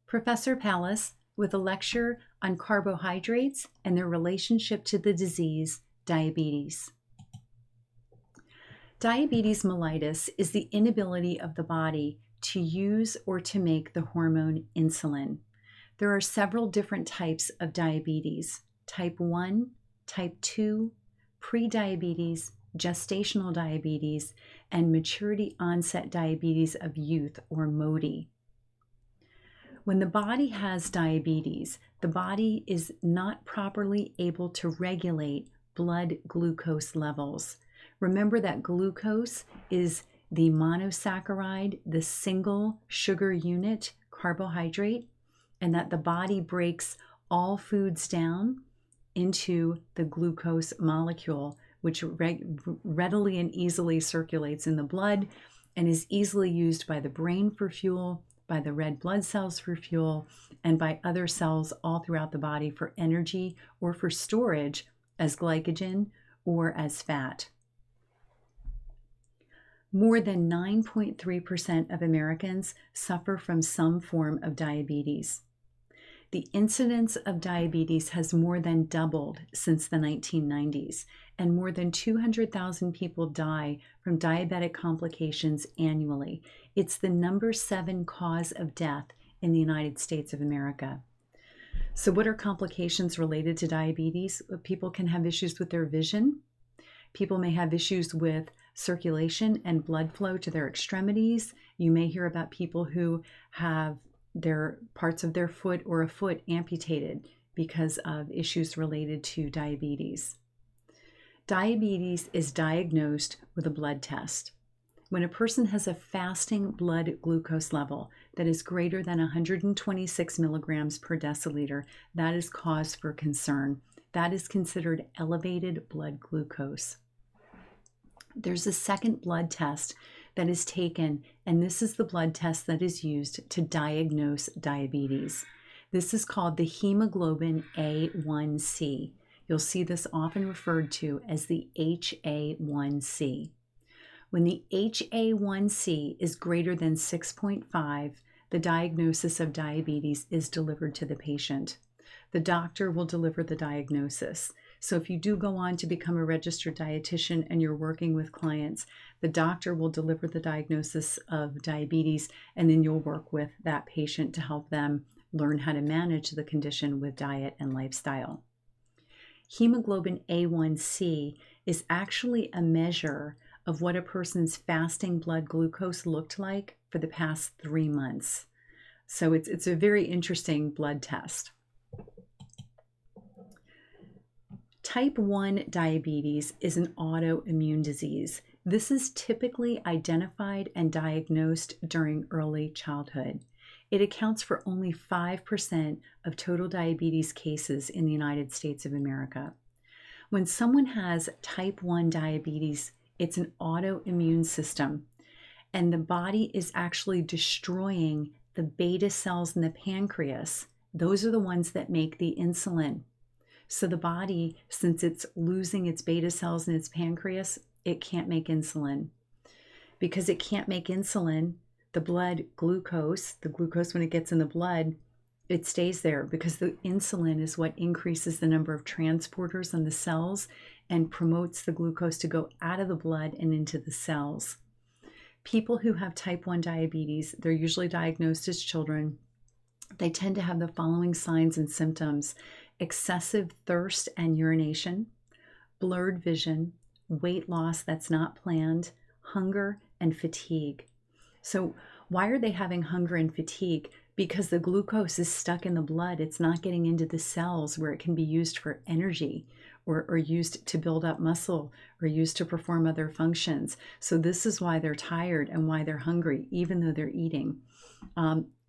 Professor Pallas with a lecture on carbohydrates and their relationship to the disease diabetes. Diabetes mellitus is the inability of the body to use or to make the hormone insulin. There are several different types of diabetes: type 1, type 2, prediabetes, gestational diabetes, and maturity onset diabetes of youth, or MODY. When the body has diabetes, the body is not properly able to regulate blood glucose levels. Remember that glucose is the monosaccharide, the single sugar unit carbohydrate, and that the body breaks all foods down into the glucose molecule, which readily and easily circulates in the blood and is easily used by the brain for fuel, by the red blood cells for fuel, and by other cells all throughout the body for energy or for storage as glycogen or as fat. More than 9.3% of Americans suffer from some form of diabetes. The incidence of diabetes has more than doubled since the 1990s, and more than 200,000 people die from diabetic complications annually. It's the number 7 cause of death in the United States of America. So what are complications related to diabetes? People can have issues with their vision. People may have issues with circulation and blood flow to their extremities. You may hear about people who have their parts of their foot or a foot amputated because of issues related to diabetes. Diabetes is diagnosed with a blood test. When a person has a fasting blood glucose level that is greater than 126 milligrams per deciliter, that is cause for concern. That is considered elevated blood glucose. There's a second blood test that is taken, and this is the blood test that is used to diagnose diabetes. This is called the hemoglobin A1C. You'll see this often referred to as the HA1C. When the HA1C is greater than 6.5, the diagnosis of diabetes is delivered to the patient. The doctor will deliver the diagnosis. So if you do go on to become a registered dietitian and you're working with clients, the doctor will deliver the diagnosis of diabetes, and then you'll work with that patient to help them learn how to manage the condition with diet and lifestyle. Hemoglobin A1C is actually a measure of what a person's fasting blood glucose looked like for the past 3 months. So it's a very interesting blood test. Type 1 diabetes is an autoimmune disease. This is typically identified and diagnosed during early childhood. It accounts for only 5% of total diabetes cases in the United States of America. When someone has type 1 diabetes, it's an autoimmune system, and the body is actually destroying the beta cells in the pancreas. Those are the ones that make the insulin. So the body, since it's losing its beta cells in its pancreas, it can't make insulin. Because it can't make insulin, the blood glucose, the glucose when it gets in the blood, it stays there because the insulin is what increases the number of transporters in the cells and promotes the glucose to go out of the blood and into the cells. People who have type 1 diabetes, they're usually diagnosed as children. They tend to have the following signs and symptoms: excessive thirst and urination, blurred vision, weight loss that's not planned, hunger, and fatigue. So why are they having hunger and fatigue? Because the glucose is stuck in the blood. It's not getting into the cells where it can be used for energy or used to build up muscle or used to perform other functions. So this is why they're tired and why they're hungry, even though they're eating.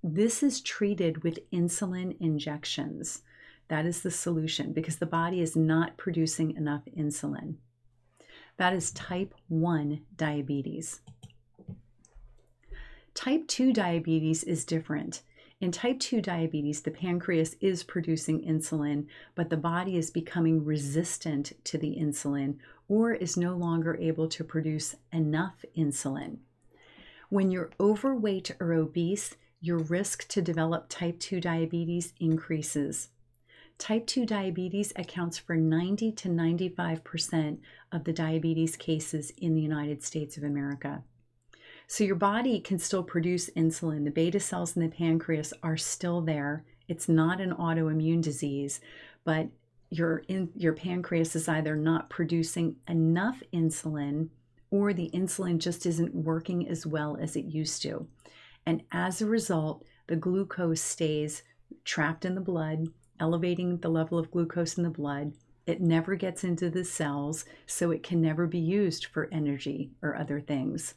This is treated with insulin injections. That is the solution because the body is not producing enough insulin. That is type 1 diabetes. Type 2 diabetes is different. In type 2 diabetes, the pancreas is producing insulin, but the body is becoming resistant to the insulin or is no longer able to produce enough insulin. When you're overweight or obese, your risk to develop type 2 diabetes increases. Type 2 diabetes accounts for 90 to 95% of the diabetes cases in the United States of America. So your body can still produce insulin. The beta cells in the pancreas are still there. It's not an autoimmune disease, but your pancreas is either not producing enough insulin or the insulin just isn't working as well as it used to. And as a result, the glucose stays trapped in the blood, elevating the level of glucose in the blood. It never gets into the cells, so it can never be used for energy or other things.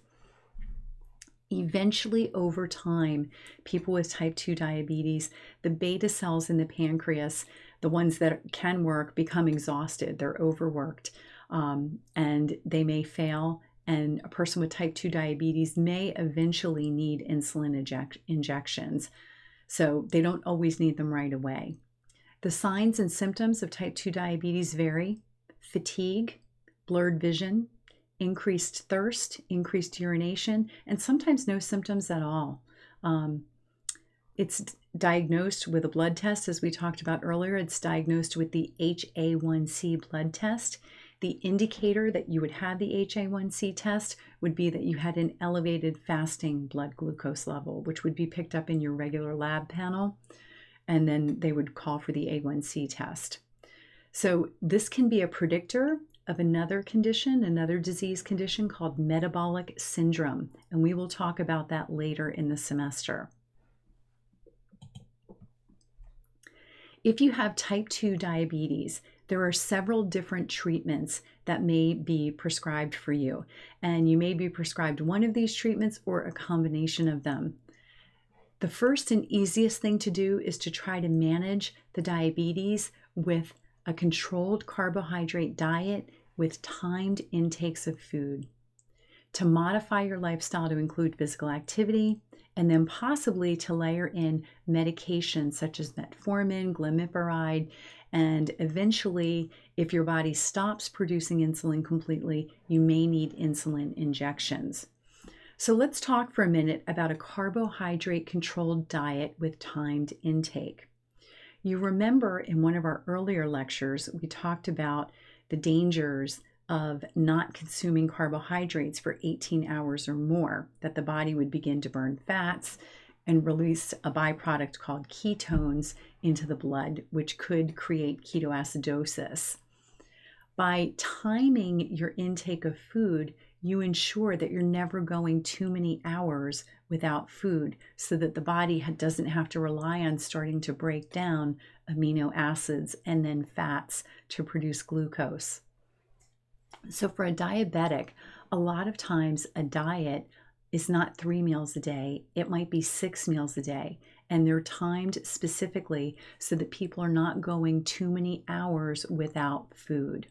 Eventually, over time, people with type 2 diabetes, the beta cells in the pancreas, the ones that can work, become exhausted. They're overworked, and they may fail. And a person with type 2 diabetes may eventually need insulin injections. So they don't always need them right away. The signs and symptoms of type 2 diabetes vary: fatigue, blurred vision, increased thirst, increased urination, and sometimes no symptoms at all. It's diagnosed with a blood test, as we talked about earlier. It's diagnosed with the HA1C blood test. The indicator that you would have the HA1C test would be that you had an elevated fasting blood glucose level, which would be picked up in your regular lab panel, and then they would call for the A1C test. So this can be a predictor of another condition, another disease condition called metabolic syndrome, and we will talk about that later in the semester. If you have type 2 diabetes, there are several different treatments that may be prescribed for you, and you may be prescribed one of these treatments or a combination of them. The first and easiest thing to do is to try to manage the diabetes with a controlled carbohydrate diet with timed intakes of food. To modify your lifestyle to include physical activity, and then possibly to layer in medications such as metformin, glimepiride, and eventually, if your body stops producing insulin completely, you may need insulin injections. So let's talk for a minute about a carbohydrate-controlled diet with timed intake. You remember in one of our earlier lectures, we talked about the dangers of not consuming carbohydrates for 18 hours or more, that the body would begin to burn fats and release a byproduct called ketones into the blood, which could create ketoacidosis. By timing your intake of food, you ensure that you're never going too many hours without food, so that the body doesn't have to rely on starting to break down amino acids and then fats to produce glucose. So for a diabetic, a lot of times a diet is not 3 meals a day, it might be 6 meals a day, and they're timed specifically so that people are not going too many hours without food.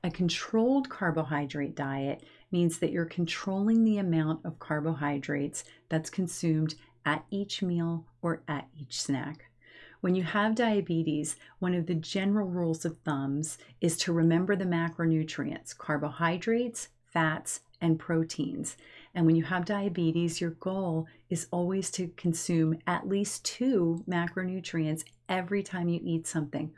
A controlled carbohydrate diet means that you're controlling the amount of carbohydrates that's consumed at each meal or at each snack. When you have diabetes, one of the general rules of thumbs is to remember the macronutrients: carbohydrates, fats, and proteins. And when you have diabetes, your goal is always to consume at least 2 macronutrients every time you eat something.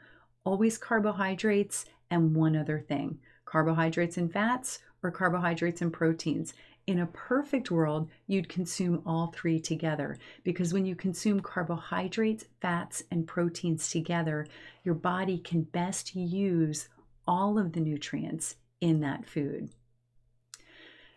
Always carbohydrates and one other thing: carbohydrates and fats or carbohydrates and proteins. In a perfect world, you'd consume all 3 together, because when you consume carbohydrates, fats, and proteins together, your body can best use all of the nutrients in that food.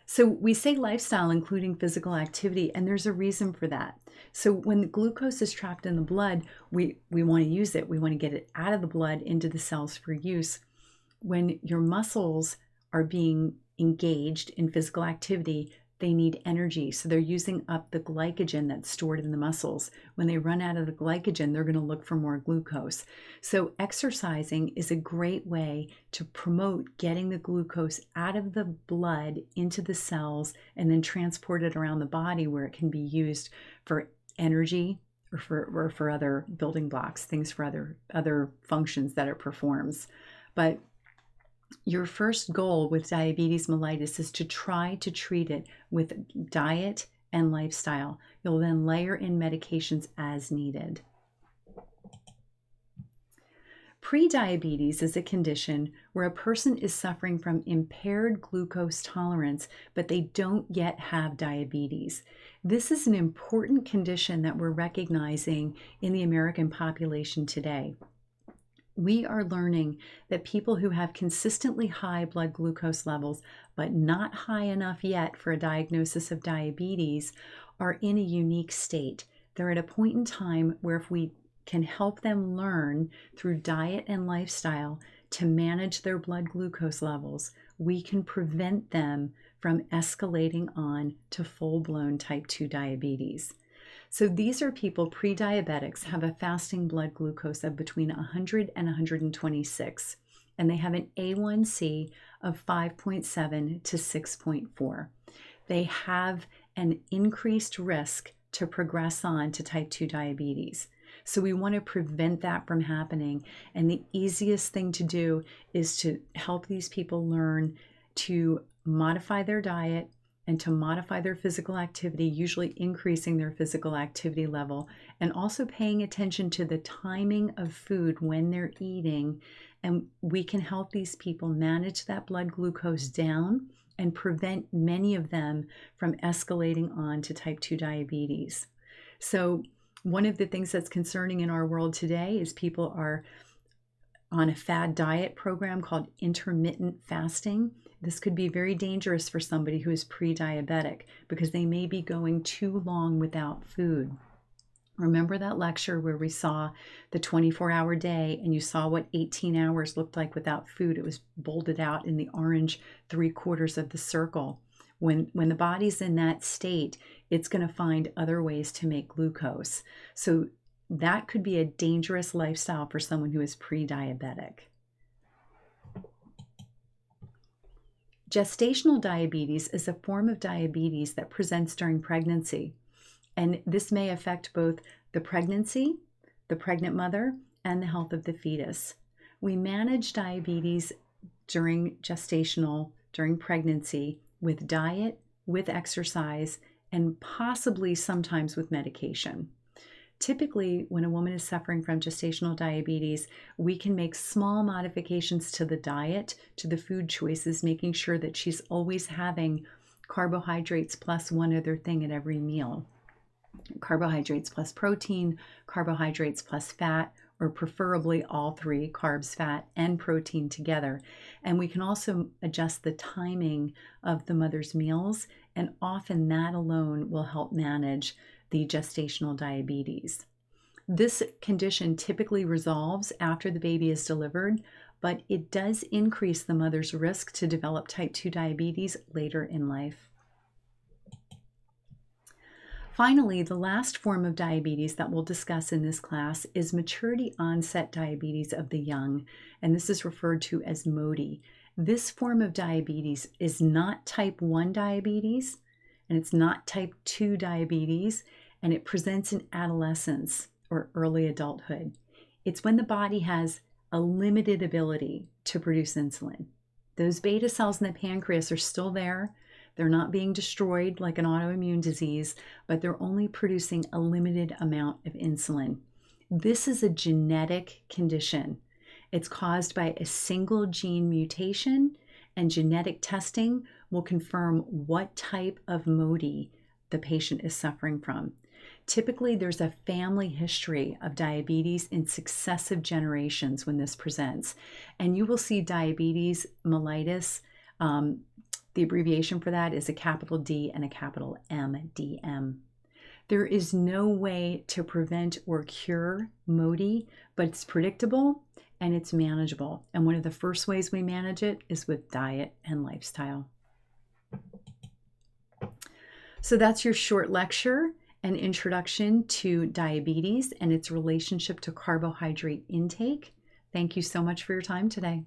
So we say lifestyle, including physical activity, and there's a reason for that. So when the glucose is trapped in the blood, we want to use it. We want to get it out of the blood into the cells for use. When your muscles are being engaged in physical activity, they need energy. So they're using up the glycogen that's stored in the muscles. When they run out of the glycogen, they're going to look for more glucose. So exercising is a great way to promote getting the glucose out of the blood into the cells and then transport it around the body, where it can be used for energy or for other building blocks, things for other functions that it performs. But your first goal with diabetes mellitus is to try to treat it with diet and lifestyle. You'll then layer in medications as needed. Prediabetes is a condition where a person is suffering from impaired glucose tolerance, but they don't yet have diabetes. This is an important condition that we're recognizing in the American population today. We are learning that people who have consistently high blood glucose levels, but not high enough yet for a diagnosis of diabetes, are in a unique state. They're at a point in time where if we can help them learn through diet and lifestyle to manage their blood glucose levels, we can prevent them from escalating on to full-blown type 2 diabetes. So these are people, pre-diabetics, have a fasting blood glucose of between 100 and 126, and they have an A1C of 5.7 to 6.4. They have an increased risk to progress on to type 2 diabetes. So we want to prevent that from happening. And the easiest thing to do is to help these people learn to modify their diet and to modify their physical activity, usually increasing their physical activity level, and also paying attention to the timing of food when they're eating. And we can help these people manage that blood glucose down and prevent many of them from escalating on to type 2 diabetes. So one of the things that's concerning in our world today is people are on a fad diet program called intermittent fasting. This could be very dangerous for somebody who is pre-diabetic because they may be going too long without food. Remember that lecture where we saw the 24-hour day and you saw what 18 hours looked like without food? It was bolded out in the orange 3/4 of the circle. When the body's in that state, it's going to find other ways to make glucose. So that could be a dangerous lifestyle for someone who is pre-diabetic. Gestational diabetes is a form of diabetes that presents during pregnancy, and this may affect both the pregnancy, the pregnant mother, and the health of the fetus. We manage diabetes during pregnancy, with diet, with exercise, and possibly sometimes with medication. Typically, when a woman is suffering from gestational diabetes, we can make small modifications to the diet, to the food choices, making sure that she's always having carbohydrates plus one other thing at every meal. Carbohydrates plus protein, carbohydrates plus fat, or preferably all three, carbs, fat, and protein together. And we can also adjust the timing of the mother's meals, and often that alone will help manage the gestational diabetes. This condition typically resolves after the baby is delivered, but it does increase the mother's risk to develop type 2 diabetes later in life. Finally, the last form of diabetes that we'll discuss in this class is maturity onset diabetes of the young, and this is referred to as MODY. This form of diabetes is not type 1 diabetes, and it's not type 2 diabetes, and it presents in adolescence or early adulthood. It's when the body has a limited ability to produce insulin. Those beta cells in the pancreas are still there. They're not being destroyed like an autoimmune disease, but they're only producing a limited amount of insulin. This is a genetic condition. It's caused by a single gene mutation, and genetic testing will confirm what type of MODY the patient is suffering from. Typically, there's a family history of diabetes in successive generations when this presents, and you will see diabetes mellitus. The abbreviation for that is a capital D and a capital M, DM. There is no way to prevent or cure MODY, but it's predictable and it's manageable. And one of the first ways we manage it is with diet and lifestyle. So that's your short lecture, an introduction to diabetes and its relationship to carbohydrate intake. Thank you so much for your time today.